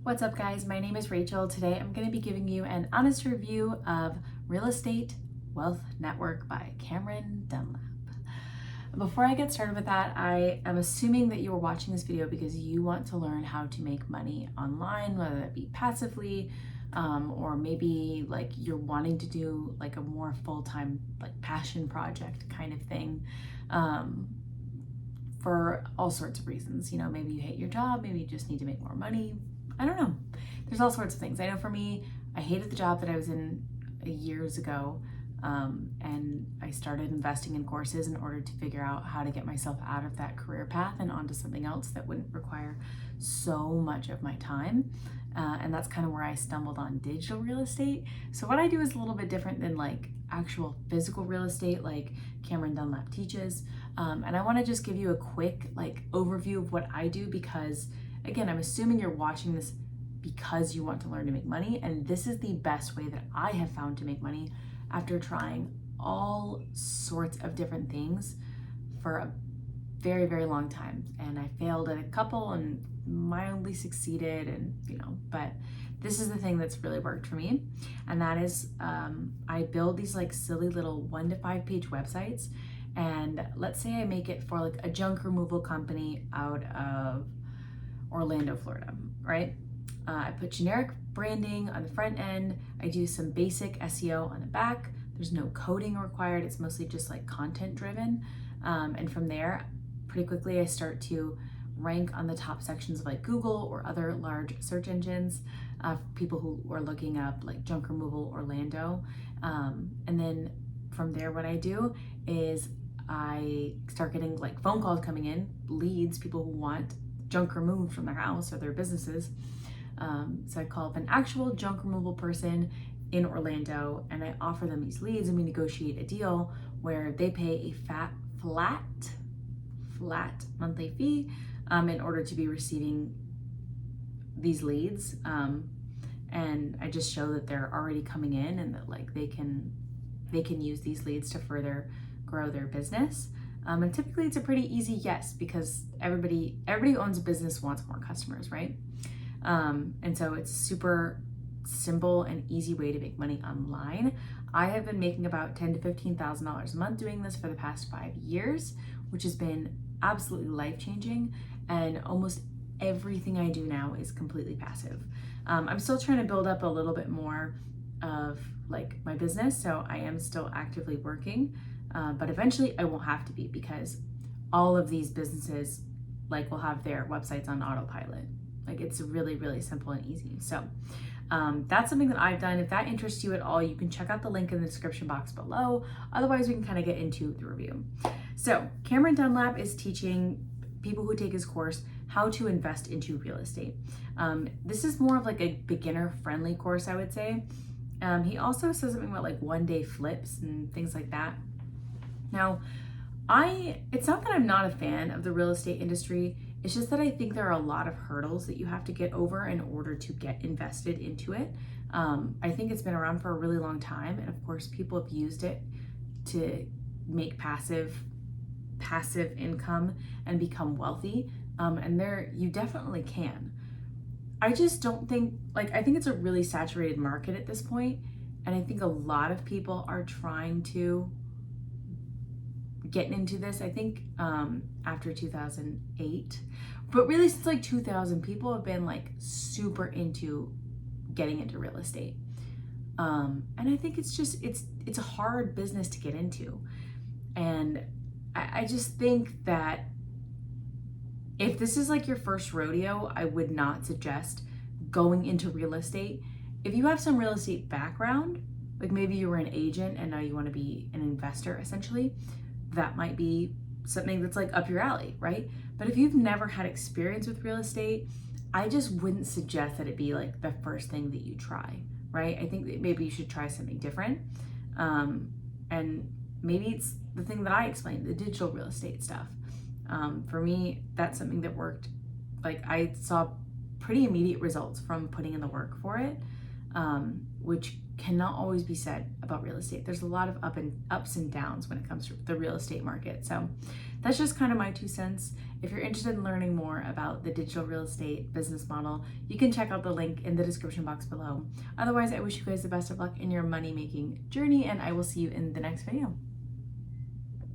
What's up, guys? My name is Rachel. Today I'm going to be giving you an honest review of Real Estate Wealth Network by Cameron Dunlap. Before I get started with that, I am assuming that you are watching this video because you want to learn how to make money online, whether that be passively, or maybe like you're wanting to do like a more full-time like passion project kind of thing. For all sorts of reasons. Maybe you hate your job, maybe you just need to make more money. I don't know. There's all sorts of things. I know for me, I hated the job that I was in years ago, and I started investing in courses in order to figure out how to get myself out of that career path and onto something else that wouldn't require so much of my time. And that's kind of where I stumbled on digital real estate. So what I do is a little bit different than like actual physical real estate like Cameron Dunlap teaches. And I want to just give you a quick like overview of what I do because, again, I'm assuming you're watching this because you want to learn to make money, and this is the best way that I have found to make money after trying all sorts of different things for a very, very long time. And I failed at a couple and mildly succeeded, and but this is the thing that's really worked for me, and that is I build these like silly little 1 to 5 page websites. And let's say I make it for like a junk removal company out of Orlando, Florida, right? I put generic branding on the front end. I do some basic SEO on the back. There's no coding required. It's mostly just like content driven. And from there, pretty quickly, I start to rank on the top sections of like Google or other large search engines, people who are looking up like junk removal Orlando. And then from there, what I do is I start getting like phone calls coming in, leads, people who want junk removed from their house or their businesses. So I call up an actual junk removal person in Orlando and I offer them these leads, and we negotiate a deal where they pay a flat monthly fee in order to be receiving these leads. And I just show that they're already coming in and that like they can use these leads to further grow their business. And typically it's a pretty easy yes, because everybody who owns a business wants more customers, right? And so it's a super simple and easy way to make money online. I have been making about $10,000 to $15,000 a month doing this for the past 5 years, which has been absolutely life-changing. And almost everything I do now is completely passive. I'm still trying to build up a little bit more of like my business, so I am still actively working, but eventually I won't have to be, because all of these businesses like will have their websites on autopilot. Like it's really, really simple and easy. So that's something that I've done. If that interests you at all, you can check out the link in the description box below. Otherwise, we can kind of get into the review. So Cameron Dunlap is teaching people who take his course how to invest into real estate. This is more of like a beginner friendly course, I would say. He also says something about like 1-day flips and things like that. Now, it's not that I'm not a fan of the real estate industry. It's just that I think there are a lot of hurdles that you have to get over in order to get invested into it. I think it's been around for a really long time. And of course, people have used it to make passive income and become wealthy. And you definitely can. I just don't think, I think it's a really saturated market at this point, and I think a lot of people are trying to get into this. I think after 2008, but really since like 2000, people have been like super into getting into real estate. And I think it's a hard business to get into. And I just think that if this is like your first rodeo, I would not suggest going into real estate. If you have some real estate background, like maybe you were an agent and now you want to be an investor essentially, that might be something that's like up your alley, right? But if you've never had experience with real estate, I just wouldn't suggest that it be like the first thing that you try, right? I think that maybe you should try something different. And maybe it's the thing that I explained, the digital real estate stuff. For me, that's something that worked. Like I saw pretty immediate results from putting in the work for it, which cannot always be said about real estate. There's a lot of ups and downs when it comes to the real estate market. So that's just kind of my 2 cents. If you're interested in learning more about the digital real estate business model, you can check out the link in the description box below. Otherwise, I wish you guys the best of luck in your money making journey, and I will see you in the next video.